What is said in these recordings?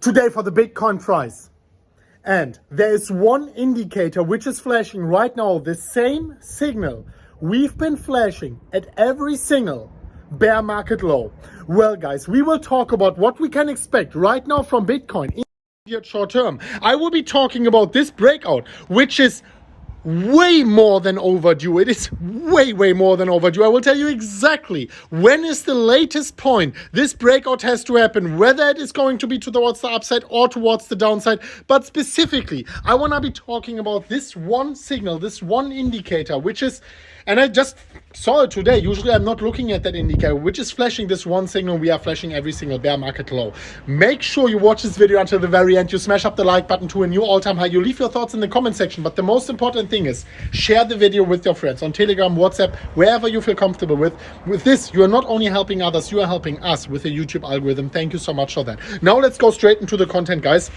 today for the Bitcoin price. And there is one indicator which is flashing right now, the same signal we've been flashing at every single bear market low. Well guys, we will talk about what we can expect right now from Bitcoin in the short term. I will be talking about this breakout, which is way more than overdue. It is way more than overdue. I will tell you exactly when is the latest point this breakout has to happen, whether it is going to be towards the upside or towards the downside. But specifically, I want to be talking about this one signal, this one indicator, which is, and I just saw it today. Usually I'm not looking at that indicator, which is flashing this one signal. We are flashing every single bear market low. Make sure you watch this video until the very end. You smash up the like button to a new all-time high. You leave your thoughts in the comment section. But the most important thing is share the video with your friends on Telegram, WhatsApp, wherever you feel comfortable with. With this, you are not only helping others, you are helping us with the YouTube algorithm. Thank you so much for that. Now let's go straight into the content, guys.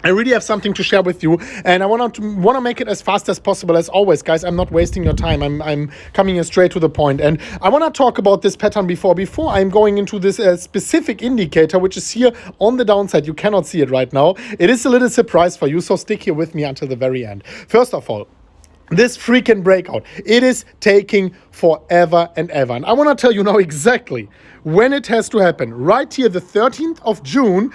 I really have something to share with you, and I want to make it as fast as possible. As always, guys, I'm not wasting your time. I'm coming in straight to the point, and I want to talk about this pattern before I'm going into this specific indicator, which is here on the downside. You cannot see it right now. It is a little surprise for you, so stick here with me until the very end. First of all, this freaking breakout, it is taking forever and ever. And I want to tell you now exactly when it has to happen. Right here, the 13th of June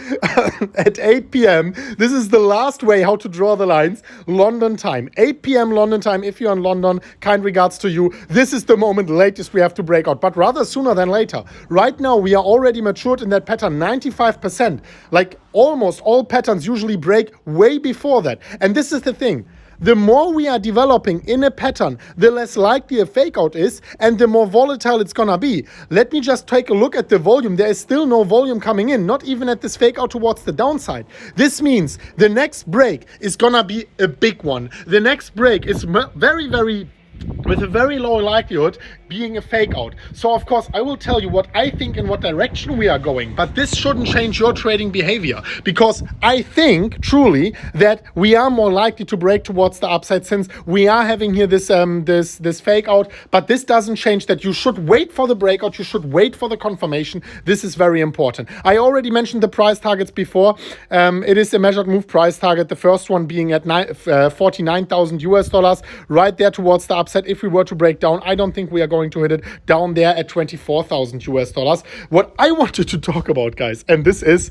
at 8 p.m. This is the last way how to draw the lines. London time, 8 p.m. London time. If you're in London, kind regards to you. This is the moment latest we have to break out, but rather sooner than later. Right now, we are already matured in that pattern, 95%. Like almost all patterns usually break way before that. And this is the thing. The more we are developing in a pattern, the less likely a fake out is and the more volatile it's gonna be. Let me just take a look at the volume. There is still no volume coming in, not even at this fake out towards the downside. This means the next break is gonna be a big one. The next break is with a very low likelihood being a fake out. So of course I will tell you what I think in what direction we are going, but this shouldn't change your trading behavior, because I think truly that we are more likely to break towards the upside since we are having here this fake out. But this doesn't change that you should wait for the breakout, you should wait for the confirmation. This is very important. I already mentioned the price targets before. It is a measured move price target, the first one being at 49,000 US dollars, right there towards the upside. If we were to break down, I don't think we are going to hit it down there at 24,000 US dollars. What I wanted to talk about, guys, and this is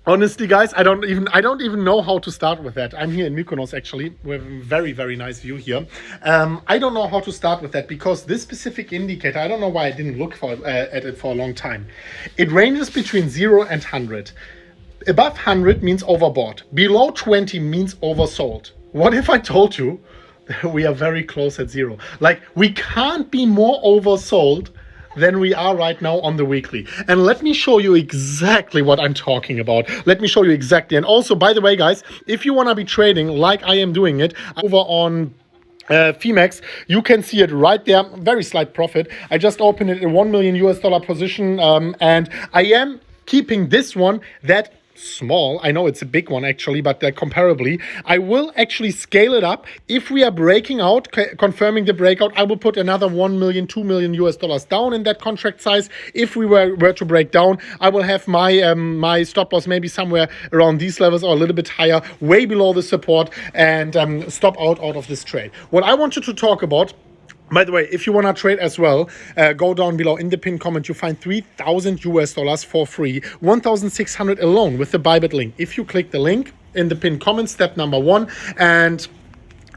honestly, guys, I don't even know how to start with that. I'm here in Mykonos, actually. We have a very nice view here. I don't know how to start with that because this specific indicator, I don't know why I didn't look at it for a long time. It ranges between 0 and 100. Above 100 means overbought. Below 20 means oversold. What if I told you we are very close at 0? Like, we can't be more oversold than we are right now on the weekly. And let me show you exactly what I'm talking about. Let me show you exactly. And also, by the way, guys, if you want to be trading like I am doing it over on Phemex, you can see it right there. Very slight profit. I just opened it in 1 million US dollar position, and I am keeping this one that small. I know it's a big one actually, but comparably, I will actually scale it up. If we are breaking out, confirming the breakout, I will put another 1 million, 2 million US dollars down in that contract size. If we were to break down, I will have my my stop loss maybe somewhere around these levels or a little bit higher, way below the support, and stop out of this trade. What I wanted to talk about, by the way, if you want to trade as well, go down below in the pinned comment. You find 3,000 US dollars for free, 1,600 alone with the Bybit link. If you click the link in the pinned comment, step number 1, and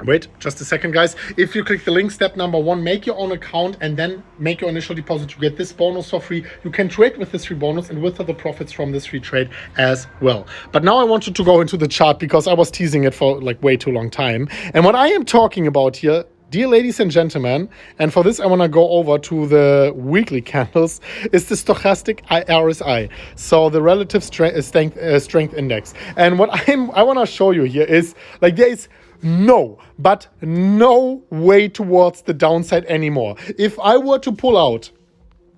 wait just a second, guys. If you click the link, step number 1, make your own account and then make your initial deposit. You get this bonus for free. You can trade with this free bonus and with the profits from this free trade as well. But now I wanted to go into the chart because I was teasing it for like way too long time. And what I am talking about here, dear ladies and gentlemen, and for this I want to go over to the weekly candles, is the stochastic RSI, so the relative strength index. And what I want to show you here is, like, there is no way towards the downside anymore. If I were to pull out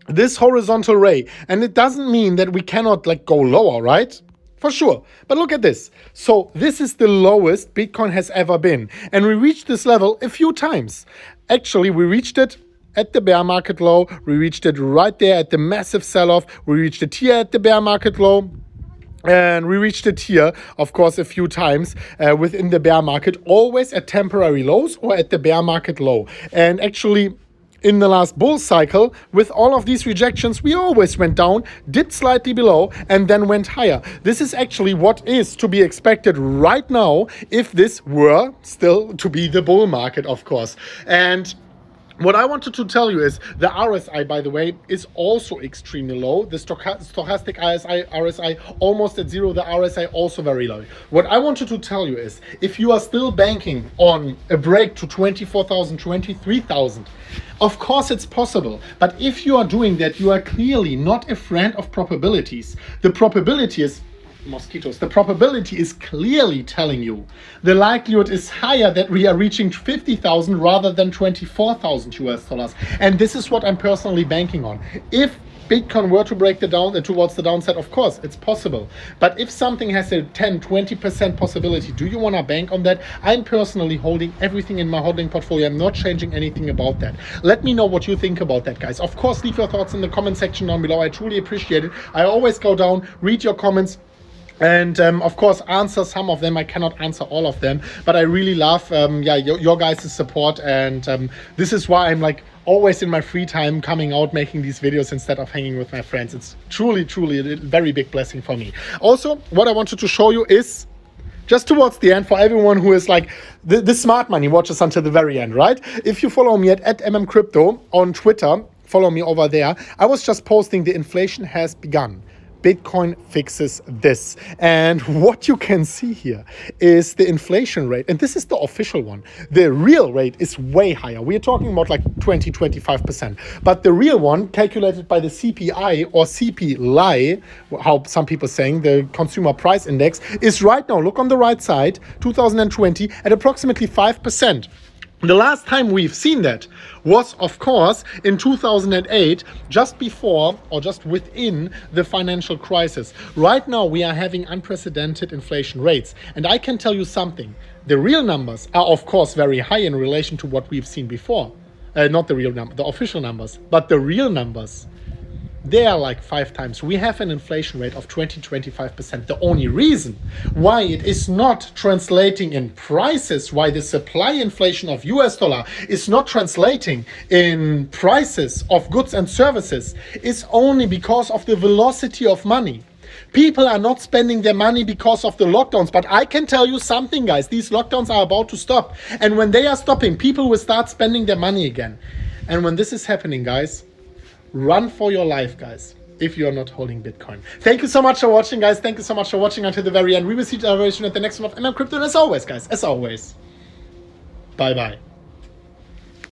this horizontal ray, and it doesn't mean that we cannot like go lower, right? For sure. But look at this. So this is the lowest Bitcoin has ever been. And we reached this level a few times. Actually, we reached it at the bear market low. We reached it right there at the massive sell-off. We reached it here at the bear market low. And we reached it here, of course, a few times within the bear market, always at temporary lows or at the bear market low. And actually, in the last bull cycle, with all of these rejections, we always went down, dipped slightly below, and then went higher. This is actually what is to be expected right now if this were still to be the bull market, of course. And what I wanted to tell you is the RSI, by the way, is also extremely low. The stochastic RSI almost at zero. The RSI also very low. What I wanted to tell you is if you are still banking on a break to 24,000, 23,000, of course it's possible. But if you are doing that, you are clearly not a friend of probabilities. The probability is mosquitoes. The probability is clearly telling you the likelihood is higher that we are reaching 50,000 rather than 24,000 US dollars. And this is what I'm personally banking on. If Bitcoin were to break towards the downside, of course, it's possible. But if something has a 10-20% possibility, do you want to bank on that? I'm personally holding everything in my holding portfolio. I'm not changing anything about that. Let me know what you think about that, guys. Of course, leave your thoughts in the comment section down below. I truly appreciate it. I always go down, read your comments, and of course answer some of them. I cannot answer all of them, but I really love your guys' support, and this is why I'm like always in my free time coming out making these videos instead of hanging with my friends. It's truly a very big blessing for me. Also, what I wanted to show you is just towards the end, for everyone who is like the smart money watches until the very end, right? If you follow me at MMCrypto on Twitter, follow me over there. I was just posting the inflation has begun. Bitcoin fixes this. And what you can see here is the inflation rate. And this is the official one. The real rate is way higher. We're talking about like 20-25%. But the real one, calculated by the CPI or CPI, how some people saying, the consumer price index, is right now, look on the right side, 2020, at approximately 5%. The last time we've seen that was, of course, in 2008, just before or just within the financial crisis. Right now, we are having unprecedented inflation rates. And I can tell you something. The real numbers are, of course, very high in relation to what we've seen before. Not the real number, the official numbers, but the real numbers. They are like 5 times. We have an inflation rate of 20-25%. The only reason why it is not translating in prices, why the supply inflation of US dollar is not translating in prices of goods and services is only because of the velocity of money. People are not spending their money because of the lockdowns. But I can tell you something, guys. These lockdowns are about to stop. And when they are stopping, people will start spending their money again. And when this is happening, guys, run for your life, guys, if you're not holding Bitcoin. Thank you so much for watching, guys. Thank you so much for watching until the very end. We will see you very soon at the next one of MMCrypto. And as always, guys, as always, bye-bye.